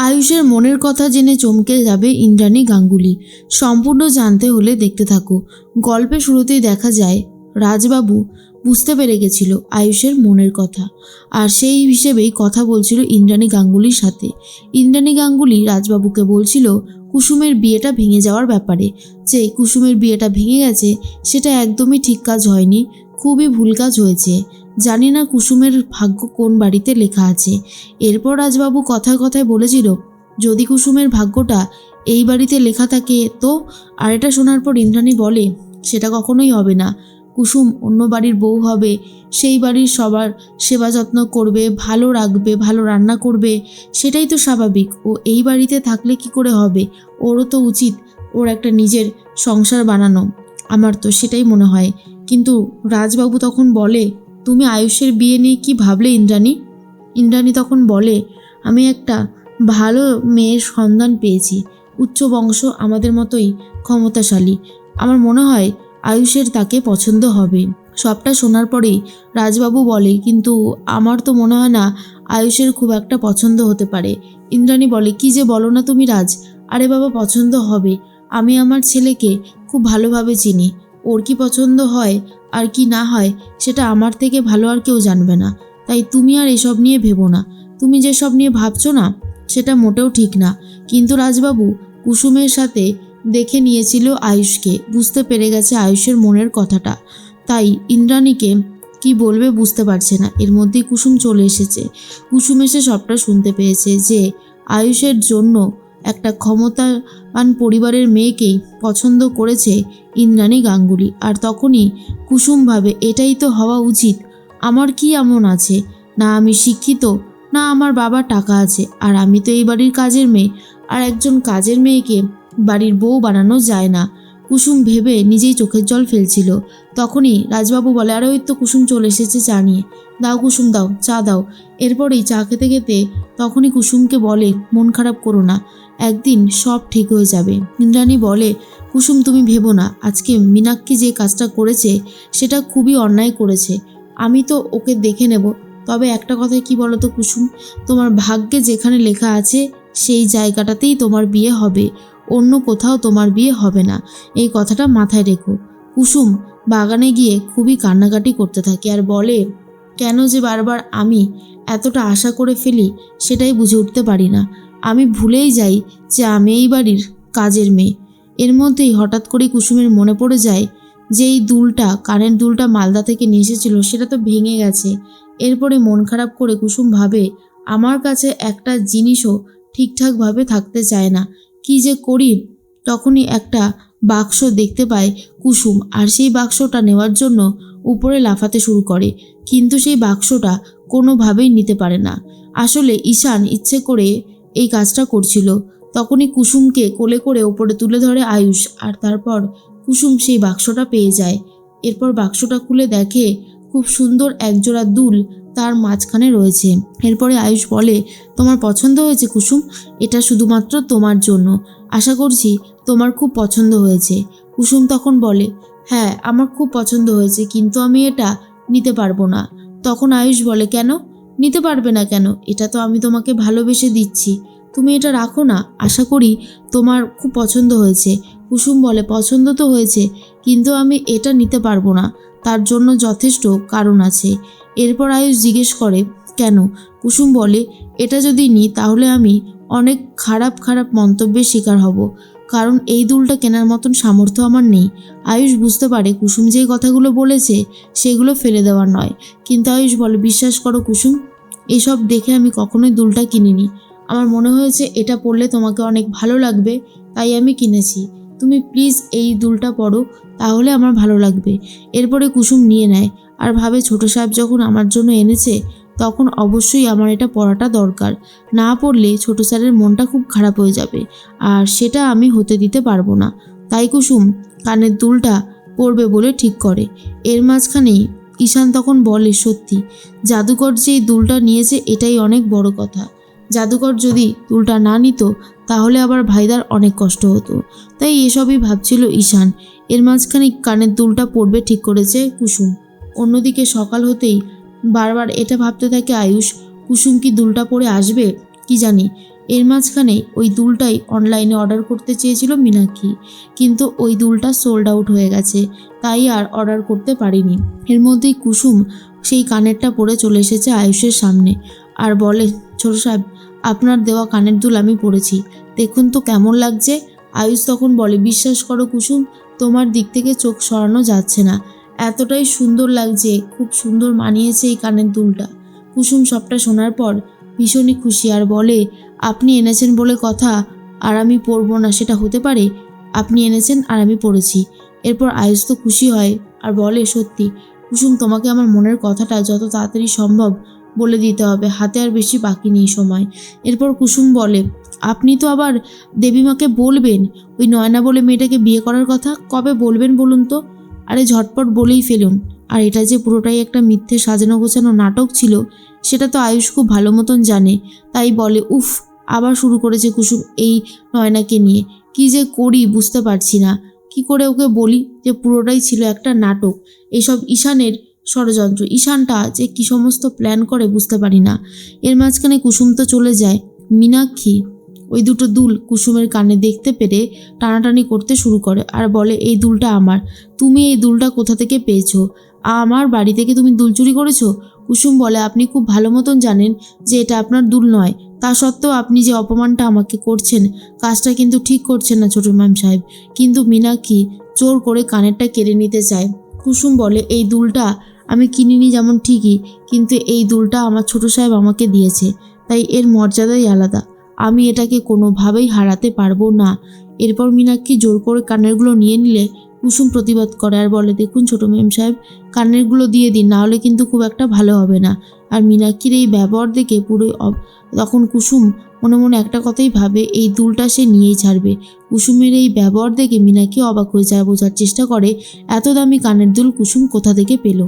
আয়ুষের মনের কথা জেনে চমকে যাবে ইন্দ্রাণী গাঙ্গুলি। সম্পূর্ণ জানতে হলে দেখতে থাকো। গল্পের শুরুতেই দেখা যায় রাজবাবু বুঝতে পেরে গেছিল আয়ুষের মনের কথা, আর সেই হিসেবেই কথা বলছিল ইন্দ্রাণী গাঙ্গুলির সাথে। ইন্দ্রাণী গাঙ্গুলি রাজবাবুকে বলছিল কুসুমের বিয়েটা ভেঙে যাওয়ার ব্যাপারে, যে কুসুমের বিয়েটা ভেঙে গেছে সেটা একদমই ঠিক কাজ হয়নি, খুবই ভুল কাজ হয়েছে। জানি না কুসুমের ভাগ্য কোন বাড়িতে লেখা আছে। এরপর রাজবাবু কথায় কথায় বলেছিল যদি কুসুমের ভাগ্যটা এই বাড়িতে লেখা থাকে তো। আর এটা শোনার পর ইন্দ্রাণী বলে সেটা কখনোই হবে না। কুসুম অন্য বাড়ির বউ হবে, সেই বাড়ির সবার সেবা যত্ন করবে, ভালো রাখবে, ভালো রান্না করবে, সেটাই তো স্বাভাবিক। ও এই বাড়িতে থাকলে কি করে হবে? ওরও তো উচিত ওর একটা নিজের সংসার বানানো। আমার তো সেটাই মনে হয়। কিন্তু রাজবাবু তখন বলে তুমি আয়ুষের বিয়ে নিয়ে কি ভাবলে ইন্দ্রাণী? ইন্দ্রাণী তখন বলে আমি একটা ভালো মেয়ের সন্ধান পেয়েছি, উচ্চ বংশ, আমাদের মতোই ক্ষমতাশালী। আমার মনে হয় আয়ুষের তাকে পছন্দ হবে। সবটা শোনার পরেই রাজবাবু বলে কিন্তু আমার তো মনে হয় না আয়ুষের খুব একটা পছন্দ হতে পারে। ইন্দ্রাণী বলে কি যে বলো না তুমি রাজ, আরে বাবা পছন্দ হবে। আমি আমার ছেলেকে খুব ভালোভাবে চিনি, ওর কি পছন্দ হয় আর কি না হয় সেটা আমার থেকে ভালো আর কেউ জানবে না। তাই তুমি আর এসব নিয়ে ভেবো না। তুমি যেসব নিয়ে ভাবছো না সেটা মোটেও ঠিক না। কিন্তু রাজবাবু কুসুমের সাথে দেখে নিয়েছিল আয়ুষকে, বুঝতে পেরে গেছে আয়ুষের মনের কথাটা। তাই ইন্দ্রাণীকে কি বলবে বুঝতে পারছে না। এর মধ্যেই কুসুম চলে এসেছে। কুসুম এসে সবটা শুনতে পেয়েছে যে আয়ুষের জন্য একটা ক্ষমতাবান পরিবারের মেয়েকেই পছন্দ করেছে ইন্দ্রাণী গাঙ্গুলি। আর তখনই কুসুম ভাবে এটাই তো হওয়া উচিত। আমার কি এমন আছে? না আমি শিক্ষিত, না আমার বাবার টাকা আছে, আর আমি তো এই বাড়ির কাজের মেয়ে, আর একজন কাজের মেয়েকে বাড়ির বউ বানানো যায় না। কুসুম ভেবে নিজেই চোখের জল ফেলছিল। তখনই রাজবাবু বলে আরে ওই তো কুসুম চলে এসেছে চা নিয়ে, দাও কুসুম দাও, চা দাও। এরপরেই চা খেতে খেতে তখনই কুসুমকে বলে মন খারাপ করো না, একদিন সব ঠিক হয়ে যাবে। ইন্দ্রাণী বলে কুসুম তুমি ভেবো না, আজকে মীনাক্ষী যে কাজটা করেছে সেটা খুবই অন্যায় করেছে। আমি তো ওকে দেখে নেব। তবে একটা কথা কি বলো তো কুসুম, তোমার ভাগ্যে যেখানে লেখা আছে সেই জায়গাটাতেই তোমার বিয়ে হবে, অন্য কোথাও তোমার বিয়ে হবে না। এই কথাটা মাথায় রেখো। কুসুম বাগানে গিয়ে খুবই কান্নাকাটি করতে থাকে আর বলে কেন যে বারবার আমি এতটা আশা করে ফেলি সেটাই বুঝে উঠতে পারি না। আমি ভুলেই যাই যে আমি এই বাড়ির কাজের মেয়ে। এর মধ্যেই হঠাৎ করে কুসুমের মনে পড়ে যায় যে এই দুলটা, কানের দুলটা মালদা থেকে নিয়ে এসেছিল, সেটা তো ভেঙে গেছে। এরপরে মন খারাপ করে কুসুম ভাবে আমার কাছে একটা জিনিসও ঠিকঠাকভাবে থাকতে চায় না, কি যে করি। তখনই একটা বাক্স দেখতে পায় কুসুম, আর সেই বাক্সটা নেওয়ার জন্য উপরে লাফাতে শুরু করে, কিন্তু সেই বাক্সটা কোনোভাবেই নিতে পারে না। আসলে ঈশান ইচ্ছে করে এই কাজটা করছিল। তখনই কুসুমকে কোলে করে ওপরে তুলে ধরে আয়ুষ, আর তারপর কুসুম সেই বাক্সটা পেয়ে যায়। এরপর বাক্সটা খুলে দেখে খুব সুন্দর একজোড়া দুল তার মাঝখানে রয়েছে। এরপরে আয়ুষ বলে তোমার পছন্দ হয়েছে কুসুম? এটা শুধুমাত্র তোমার জন্য, আশা করছি তোমার খুব পছন্দ হয়েছে। কুসুম তখন বলে হ্যাঁ আমার খুব পছন্দ হয়েছে, কিন্তু আমি এটা নিতে পারবো না। তখন আয়ুষ বলে কেন নিতে পারবে না কেন? এটা তো আমি তোমাকে ভালোবেসে দিচ্ছি, তুমি এটা রাখো না, আশা করি তোমার খুব পছন্দ হয়েছে। কুসুম বলে পছন্দ তো হয়েছে, কিন্তু আমি এটা নিতে পারবো না, তার জন্য যথেষ্ট কারণ আছে। এরপর আয়ুষ জিজ্ঞেস করে কেন? কুসুম বলে এটা যদি নিই তাহলে আমি অনেক খারাপ খারাপ মন্তব্যের শিকার হব, কারণ এই দুলটা কেনার মতন সামর্থ্য আমার নেই। আয়ুষ বুঝতে পারে কুসুম যেই কথাগুলো বলেছে সেগুলো ফেলে দেওয়ার নয়, কিন্তু আয়ুষ বলে বিশ্বাস করো কুসুম, এসব দেখে আমি কখনোই দুলটা কিনিনি। আমার মনে হয়েছে এটা পরলে তোমাকে অনেক ভালো লাগবে, তাই আমি কিনেছি। তুমি প্লিজ এই দুলটা পরো, তাহলে আমার ভালো লাগবে। এরপরে কুসুম নিয়ে নেয় আর ভাবে ছোট সাহেব যখন আমার জন্য এনেছে তখন অবশ্যই আমার এটা পরাটা দরকার, না পরলে ছোট স্যারের মনটা খুব খারাপ হয়ে যাবে, আর সেটা আমি হতে দিতে পারবো না। তাই কুসুম কানের দুলটা পরবে বলে ঠিক করে। এর মাঝখানেই ঈশান তখন বলে সত্যি জাদুকর যেই দুলটা নিয়েছে এটাই অনেক বড় কথা। জাদুকর যদি দুলটা না নিত তাহলে আবার ভাইদার অনেক কষ্ট হতো। তাই এসবই ভাবছিল ঈশান। এর মাঝখানে কানের দুলটা পরবে ঠিক করেছে কুসুম। অন্যদিকে সকাল হতেই বারবার এটা ভাবতে থাকে আয়ুষ কুসুম কি দুলটা পরে আসবে কি জানি। এর মাঝখানে ওই দুলটাই অনলাইনে অর্ডার করতে চেয়েছিল মীনাক্ষী, কিন্তু ওই দুলটা সোল্ড আউট হয়ে গেছে, তাই আর অর্ডার করতে পারিনি। এর মধ্যেই কুসুম সেই কানেরটা পরে চলে এসেছে আয়ুষের সামনে আর বলে, ছোট সাহেব আপনার দেওয়া কানের দুল আমি পরেছি, দেখুন তো কেমন লাগছে। আয়ুষ তখন বলে, বিশ্বাস করো কুসুম, তোমার দিক থেকে চোখ সরানো যাচ্ছে না, এতটাই সুন্দর লাগছে, খুব সুন্দর মানিয়েছে এই কানের দুলটা। কুসুম সবটা শোনার পর ভীষণই খুশি আর বলে, আপনি এনেছেন বলে কথা, আর আমি পরবো না সেটা হতে পারে? আপনি এনেছেন আর আমি পরেছি। এরপর আয়ুষ তো খুশি হয় আর বলে, সত্যি কুসুম, তোমাকে আমার মনের কথাটা যত তাড়াতাড়ি সম্ভব বলে দিতে হবে, হাতে আর বেশি বাকি নেই সময়। এরপর কুসুম বলে, আপনি তো আবার দেবীমাকে বলবেন ওই নয়না বলে মেয়েটাকে বিয়ে করার কথা, কবে বলবেন বলুন তো? আরে ঝটপট বলেই ফেলুন। আর এটা যে পুরোটাই একটা মিথ্যে সাজানো গোছানো নাটক ছিল সেটা তো আয়ুষ খুব ভালো মতন জানে, তাই বলে, উফ, আবার শুরু করেছে কুসুম এই নয়নাকে নিয়ে, কি যে করি বুঝতে পারছি না, কি করে ওকে বলি যে পুরোটাই ছিল একটা নাটক, এসব ঈশানের ষড়যন্ত্র, ঈশানটা যে কি সমস্ত প্ল্যান করে বুঝতে পারি না। এর মাঝখানে কুসুম তো চলে যায়। মীনাক্ষী ওই দুটো দুল কুসুমের কানে দেখতে পেরে টানাটানি করতে শুরু করে আর বলে, এই দুলটা আমার, তুমি এই দুলটা কোথা থেকে পেয়েছো? আমার বাড়ি থেকে তুমি দুল চুরি করেছো? কুসুম বলে, আপনি খুব ভালো মতন জানেন যে এটা আপনার দুল নয়, তা সত্ত্বেও আপনি যে অপমানটা আমাকে করছেন, কাজটা কিন্তু ঠিক করছেন না ছোট ম্যাম সাহেব। কিন্তু মীনাক্ষী জোর করে কানেরটা কেড়ে নিতে চায়। কুসুম বলে, এই দুলটা আমি কিনিনি যেমন ঠিকই, কিন্তু এই দুলটা আমার ছোট সাহেব আমাকে দিয়েছে, তাই এর মর্যাদাই আলাদা, আমি এটাকে কোনোভাবেই হারাতে পারবো না। এরপর মীনাক্ষী জোর করে কানেরগুলো নিয়ে নিলে কুসুম প্রতিবাদ করে আর বলে, দেখুন ছোট ম্যাম সাহেব, কানেরগুলো দিয়ে দিন, নাহলে কিন্তু খুব একটা ভালো হবে না। আর মীনাক্ষীর এই ব্যবহার দেখে পুরোই তখন কুসুম মনে মনে একটা কথাই ভাবে, এই দুলটা সে নিয়েই ছাড়বে। কুসুমের এই ব্যবহার দেখে মীনাক্ষী অবাক হয়ে যায়, বোঝার চেষ্টা করে এত দামি কানের দুল কুসুম কোথা থেকে পেল।